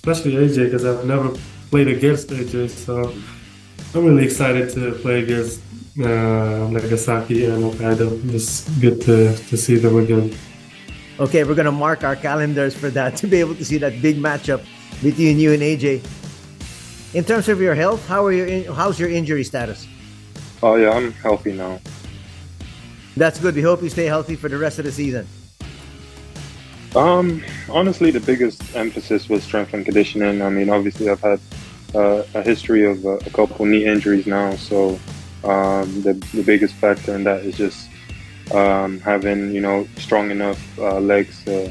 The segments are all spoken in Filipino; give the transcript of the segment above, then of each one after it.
especially AJ, because I've never played against AJ. So I'm really excited to play against Nagasaki and Hokkaido. It's good to see them again. Okay, we're gonna mark our calendars for that to be able to see that big matchup between you and AJ. In terms of your health, how's your injury status? Oh yeah, I'm healthy now. That's good. We hope you stay healthy for the rest of the season. Honestly, the biggest emphasis was strength and conditioning. I mean, obviously, I've had a history of a couple knee injuries now, so the biggest factor in that is just having strong enough legs to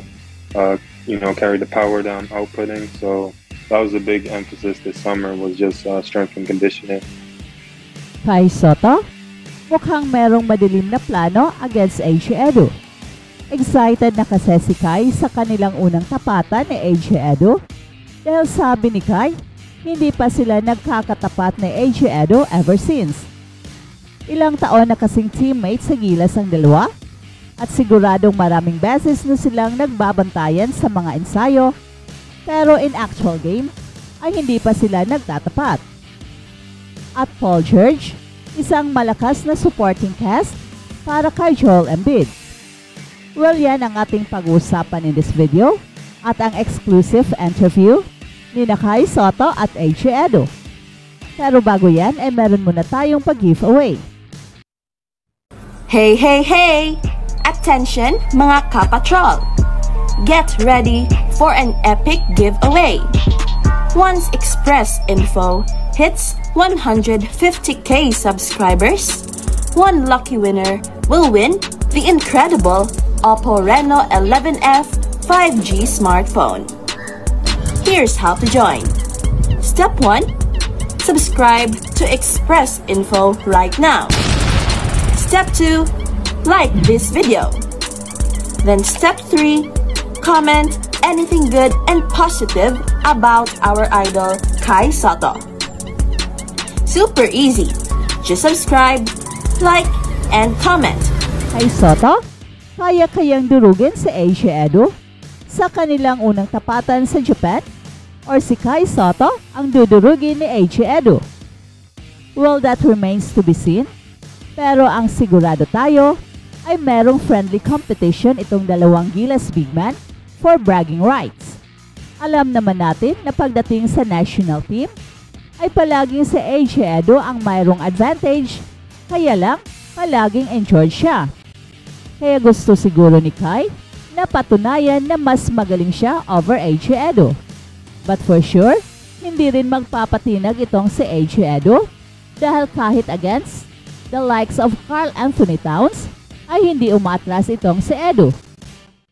carry the power that I'm outputting. So that was a big emphasis this summer, was just strength and conditioning. Kai Sotto, mukhang merong madilim na plano against AJ Edo. Excited na kasi si Kai sa kanilang unang tapatan ni AJ Edo dahil sabi ni Kai, hindi pa sila nagkakatapat ni AJ Edo ever since. Ilang taon na kasing teammates sa gilas ang dalawa at siguradong maraming beses na silang nagbabantayan sa mga ensayo, pero in actual game ay hindi pa sila nagtatapat. At Paul George, isang malakas na supporting cast para kay Joel Embiid. Well, yan ang ating pag-uusapan in this video at ang exclusive interview ni Kai Sotto at AJ Edo. Pero bago yan, ay meron muna tayong pag-giveaway. Hey, hey, hey! Attention mga kapatrol! Get ready for an epic giveaway! Once Express Info hits 150k subscribers, one lucky winner will win the incredible Oppo Reno 11F 5G smartphone. Here's how to join. Step 1. Subscribe to Express Info right now. Step 2. Like this video. Then step 3. Comment anything good and positive about our idol Kai Sotto. Super easy. Just subscribe, like, and comment. Kai Sotto, kaya-kayang durugin si AJ Edo sa kanilang unang tapatan sa Japan? Or si Kai Sotto ang dudurugin ni AJ Edo? Well, that remains to be seen. Pero ang sigurado tayo ay merong friendly competition itong dalawang gilas big man for bragging rights. Alam naman natin na pagdating sa national team, ay palaging si AJ Edo ang mayroong advantage, kaya lang palaging injured siya. Kaya gusto siguro ni Kai na patunayan na mas magaling siya over AJ Edo. But for sure, hindi rin magpapatinag itong si AJ Edo dahil kahit against the likes of Karl Anthony Towns ay hindi umatras itong si Edo.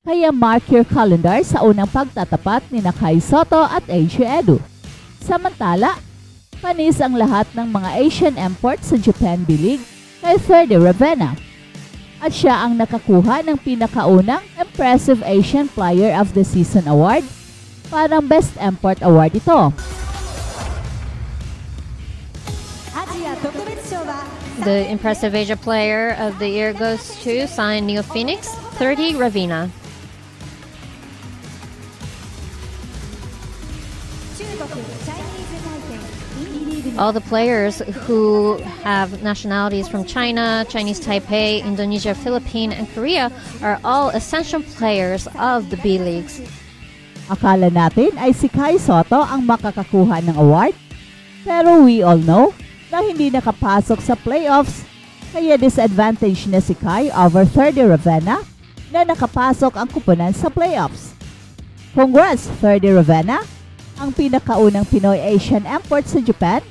Kaya mark your calendar sa unang pagtatapat ni Kai Sotto at AJ Edo. Samantala, panis ang lahat ng mga Asian imports sa Japan B-League kay Fede Ravena. At siya ang nakakuha ng pinakaunang Impressive Asian Player of the Season Award, parang Best Import Award ito. The Impressive Asia Player of the Year goes to Sign Neo Phoenix, 30 Ravina. All the players who have nationalities from China, Chinese Taipei, Indonesia, Philippines, and Korea are all essential players of the B-Leagues. Akala natin ay si Kai Sotto ang makakakuha ng award, pero we all know na hindi nakapasok sa playoffs, kaya disadvantage na si Kai over Fede Ravena na nakapasok ang kupunan sa playoffs. Congrats, Fede Ravena, ang pinakaunang Pinoy Asian import sa Japan,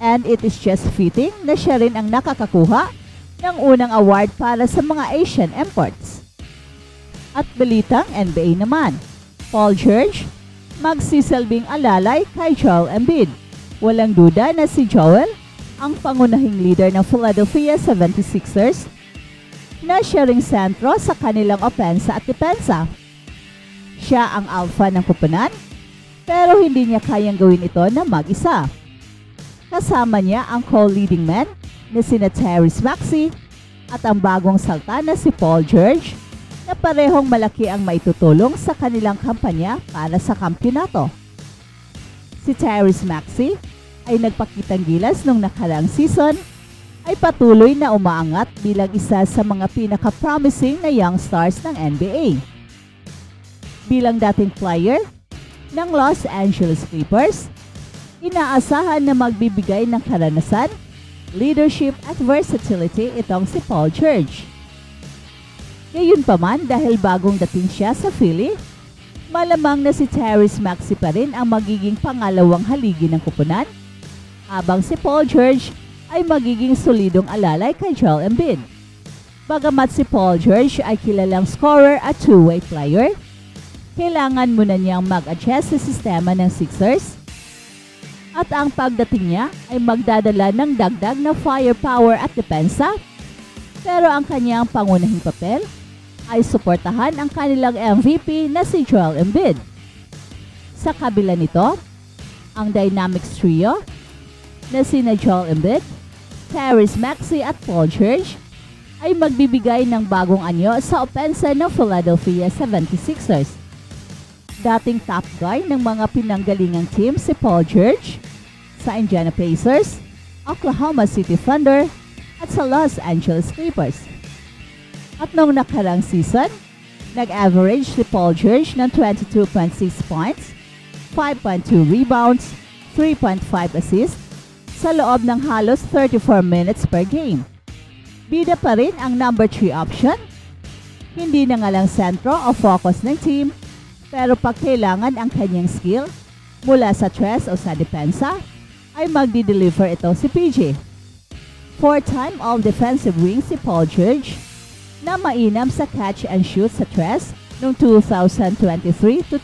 and it is just fitting na siya rin ang nakakakuha ng unang award para sa mga Asian imports. At balitang NBA naman, Paul George magsisilbing alalay kay Joel Embiid. Walang duda na si Joel ang pangunahing leader ng Philadelphia 76ers na siya ring sentro sa kanilang opensa at depensa. Siya ang alpha ng kupunan, pero hindi niya kayang gawin ito na mag-isa. Kasama niya ang co-leading men na sina Tyrese Maxey at ang bagong salta na si Paul George na parehong malaki ang maitutulong sa kanilang kampanya para sa kampyonato. Si Tyrese Maxey ay nagpakitang gilas nung nakaraang season ay patuloy na umaangat bilang isa sa mga pinaka-promising na young stars ng NBA. Bilang dating player ng Los Angeles Clippers, inaasahan na magbibigay ng karanasan, leadership at versatility itong si Paul George. Gayunpaman, dahil bagong dating siya sa Philly, malamang na si Tyrese Maxey pa rin ang magiging pangalawang haligi ng kupunan, habang si Paul George ay magiging solidong alalay kay Joel Embiid. Bagamat si Paul George ay kilalang scorer at two-way player, kailangan muna niyang mag-adjust sa sistema ng Sixers, at ang pagdating niya ay magdadala ng dagdag na firepower at depensa, pero ang kanyang pangunahing papel ay suportahan ang kanilang MVP na si Joel Embiid. Sa kabila nito, ang Dynamics trio na sina Joel Embiid, Tyrese Maxey at Paul George ay magbibigay ng bagong anyo sa opensa ng Philadelphia 76ers. Dating top guy ng mga pinanggalingang team si Paul George sa Indiana Pacers, Oklahoma City Thunder at sa Los Angeles Clippers. At noong nakarang season, nag-average si Paul George ng 22.6 points, 5.2 rebounds, 3.5 assists sa loob ng halos 34 minutes per game. Bida pa rin ang number 3 option. Hindi na nga lang sentro o focus ng team, pero pag kailangan ang kanyang skill mula sa tres o sa depensa, ay magdi-deliver ito si PG. 4-time All-Defensive Wing si Paul George na mainam sa catch and shoot sa tres noong 2023-24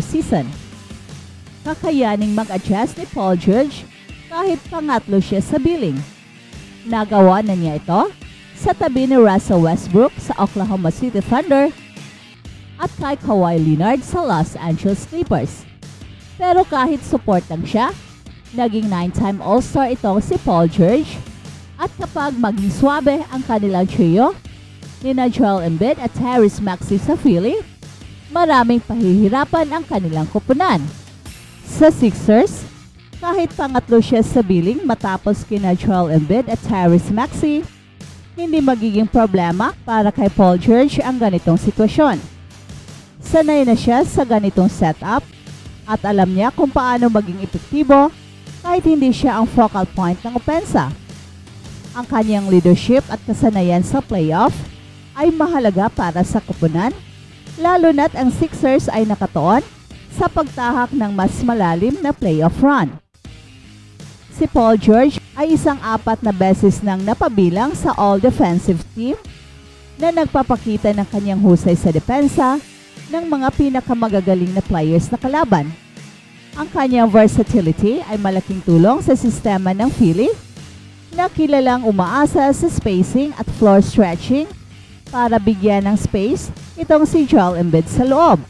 season. Kakayaning mag-adjust ni Paul George kahit pangatlo siya sa billing. Nagawa na niya ito sa tabi ni Russell Westbrook sa Oklahoma City Thunder at kay Kawhi Leonard sa Los Angeles Clippers. Pero kahit support lang siya, naging 9-time All-Star itong si Paul George, at kapag maging swabe ang kanilang trio nina Joel Embiid at Tyrese Maxey sa Philly, maraming pahihirapan ang kanilang kupunan. Sa Sixers, kahit pangatlo siya sa billing matapos kina Joel Embiid at Tyrese Maxey, hindi magiging problema para kay Paul George ang ganitong sitwasyon. Sanay na siya sa ganitong setup at alam niya kung paano maging epektibo kahit hindi siya ang focal point ng opensa. Ang kanyang leadership at kasanayan sa playoff ay mahalaga para sa kupunan, lalo na't ang Sixers ay nakatuon sa pagtahak ng mas malalim na playoff run. Si Paul George ay isang 4 na beses nang napabilang sa All-Defensive Team na nagpapakita ng kanyang husay sa depensa ng mga pinakamagagaling na players na kalaban. Ang kanyang versatility ay malaking tulong sa sistema ng Philly na kilalang umaasa sa spacing at floor stretching para bigyan ng space itong si Joel Embiid sa loob.